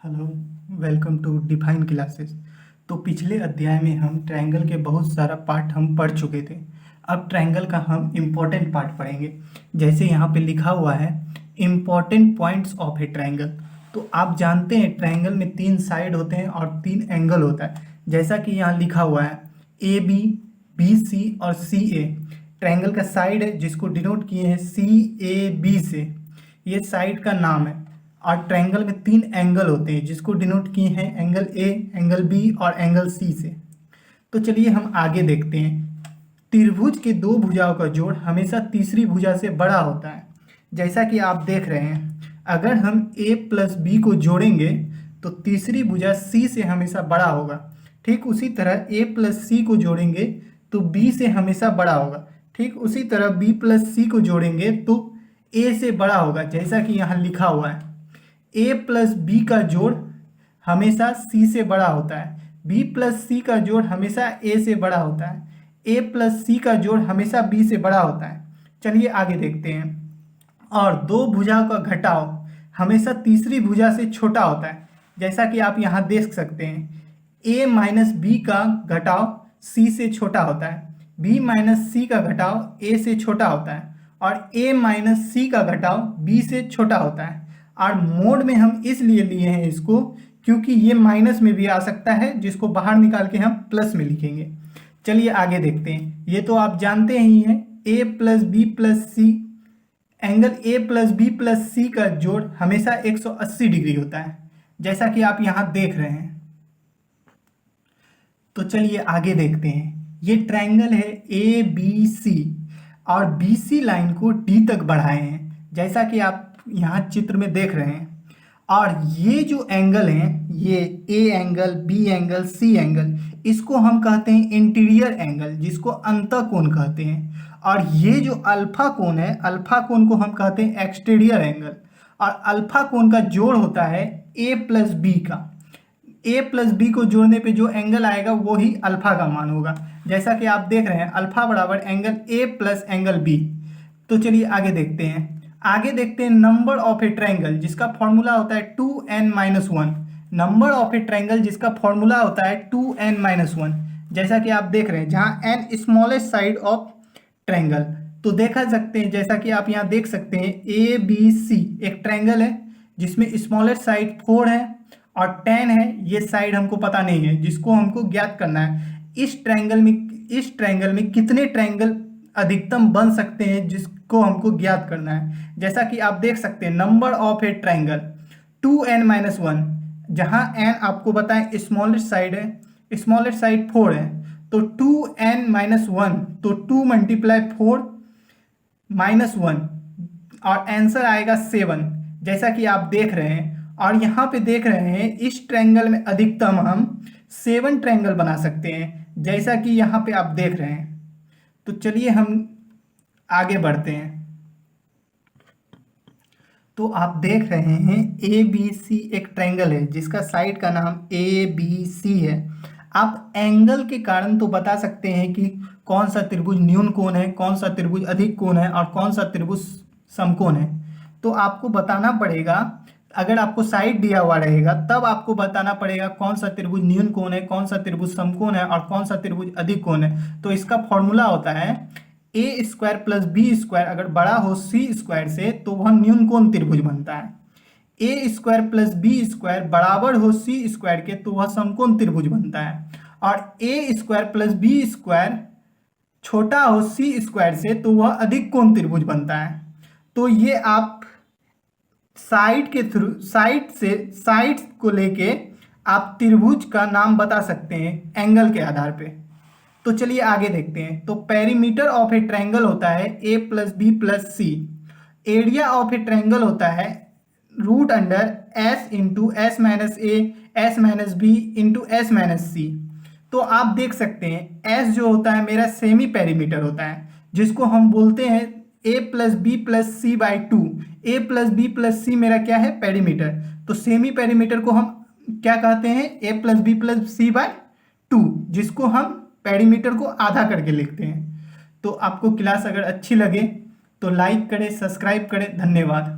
Hello, welcome to define classes. तो पिछले अध्याय में हम ट्रायंगल के बहुत सारा पार्ट हम पढ़ चुके थे। अब ट्रायंगल का हम इम्पोर्टेंट पार्ट पढ़ेंगे। जैसे यहाँ पे लिखा हुआ है important points of a triangle. तो आप जानते हैं ट्रायंगल में 3 साइड होते हैं और 3 एंगल होता है। जैसा कि यहाँ लिखा हुआ है ए बी, बी सी और सी ए। ट्रायंगल का साइड है जिसको डिनोट किए हैं सी ए बी से, ये साइड का नाम है। और ट्रायंगल में 3 एंगल होते हैं जिसको डिनोट किए हैं एंगल ए, एंगल बी और एंगल सी से। तो चलिए हम आगे देखते हैं। त्रिभुज के 2 भुजाओं का जोड़ हमेशा तीसरी भुजा से बड़ा होता है। जैसा कि आप देख रहे हैं, अगर हम a प्लस बी को जोड़ेंगे तो तीसरी भुजा c से हमेशा बड़ा होगा। ठीक उसी तरह a प्लस सी को जोड़ेंगे तो b से हमेशा बड़ा होगा। ठीक उसी तरह b प्लस सी को जोड़ेंगे तो a से बड़ा होगा। जैसा कि यहाँ लिखा हुआ है a प्लस बी का जोड़ हमेशा c से बड़ा होता है, b प्लस सी का जोड़ हमेशा a से बड़ा होता है, a प्लस सी का जोड़ हमेशा b से बड़ा होता है। चलिए आगे देखते हैं। और 2 भुजाओं का घटाव हमेशा तीसरी भुजा से छोटा होता है। जैसा कि आप यहाँ देख सकते हैं a माइनस बी का घटाव c से छोटा होता है, b माइनस सी का घटाव a से छोटा होता है और a माइनस सी का घटाव b से छोटा होता है। और मोड में हम इसलिए लिए हैं इसको क्योंकि ये माइनस में भी आ सकता है, जिसको बाहर निकाल के हम प्लस में लिखेंगे। चलिए आगे देखते हैं। ये तो आप जानते ही हैं a plus B plus C, angle a plus B plus C का जोड़ हमेशा 180 डिग्री होता है, जैसा कि आप यहाँ देख रहे हैं। तो चलिए आगे देखते हैं। ये ट्रायंगल है ए बी सी और बी सी लाइन को डी तक बढ़ाए हैं, जैसा कि आप यहाँ चित्र में देख रहे हैं। और ये जो एंगल हैं, ये A angle, B angle, C angle, इसको हम कहते हैं इंटीरियर एंगल, जिसको अंतःकोण कहते हैं। और ये जो अल्फा कोण है, अल्फा कोण को हम कहते हैं एक्सटीरियर एंगल। और अल्फा कोण का जोड़ होता है ए प्लस बी का। ए प्लस बी को जोड़ने पे जो एंगल आएगा वो ही अल्फा का मान होगा। जैसा कि आप देख रहे हैं अल्फा बराबर angle A plus angle B. तो चलिए आगे देखते हैं। आगे देखते हैं नंबर ऑफ ए ट्रायंगल जिसका फॉर्मूला होता है 2n-1। Number of a triangle जिसका फॉर्मूला होता है 2n-1। जैसा कि आप देख रहे हैं जहां n smallest side of triangle. तो देखा सकते हैं, जैसा कि आप यहाँ देख सकते हैं ए बी सी एक ट्रायंगल है जिसमें स्मॉलेस्ट साइड 4 है और 10 है। ये साइड हमको पता नहीं है, जिसको हमको ज्ञात करना है इस ट्रायंगल में कितने ट्रायंगल अधिकतम बन सकते हैं, जिसको हमको ज्ञात करना है। जैसा कि आप देख सकते हैं number of a triangle 2n-1, जहां n आपको बताएं स्मॉलेस्ट साइड है, स्मॉलेस्ट साइड 4 है, तो 2n-1 तो 2 मल्टीप्लाई 4 माइनस 1 और आंसर आएगा 7, जैसा कि आप देख रहे हैं। और यहाँ पे देख रहे हैं इस ट्रायंगल में अधिकतम हम 7 ट्रायंगल बना सकते हैं, जैसा कि यहाँ पे आप देख रहे हैं। तो चलिए हम आगे बढ़ते हैं। तो आप देख रहे हैं ए बी सी एक ट्रायंगल है जिसका साइड का नाम ए बी सी है। आप एंगल के कारण तो बता सकते हैं कि कौन सा त्रिभुज न्यून कोण है, कौन सा त्रिभुज अधिक कोण है और कौन सा त्रिभुज समकोण है। तो आपको बताना पड़ेगा, अगर आपको साइड दिया हुआ रहेगा तब आपको बताना पड़ेगा कौन सा त्रिभुज न्यून कोण है, कौन सा त्रिभुज समकोण है और कौन सा त्रिभुज अधिक कोण है। तो इसका फॉर्मूला होता है ए स्क्वायर प्लस बी स्क्वायर अगर बड़ा हो सी स्क्वायर से तो वह न्यून कोण त्रिभुज बनता है। ए स्क्वायर प्लस बी स्क्वायर बराबर हो सी स्क्वायर के तो वह समकोण त्रिभुज बनता है। और ए स्क्वायर प्लस बी स्क्वायर छोटा हो सी स्क्वायर से तो वह अधिक कोण त्रिभुज बनता है। तो ये आप साइड के थ्रू, साइड को लेके आप त्रिभुज का नाम बता सकते हैं एंगल के आधार पे। तो चलिए आगे देखते हैं। तो पेरीमीटर ऑफ ए ट्रायंगल होता है a plus B plus c. Area of a triangle होता है root under s into s minus a s minus b into s minus c. तो आप देख सकते हैं एस जो होता है मेरा सेमी पेरीमीटर होता है, जिसको हम बोलते हैं a plus B plus c by 2। A plus B plus c मेरा क्या है, पेरीमीटर। तो सेमी पेरीमीटर को हम क्या कहते हैं, a plus B plus c by 2, जिसको हम पेरीमीटर को आधा करके लिखते हैं। तो आपको क्लास अगर अच्छी लगे तो लाइक करें, सब्सक्राइब करें। धन्यवाद।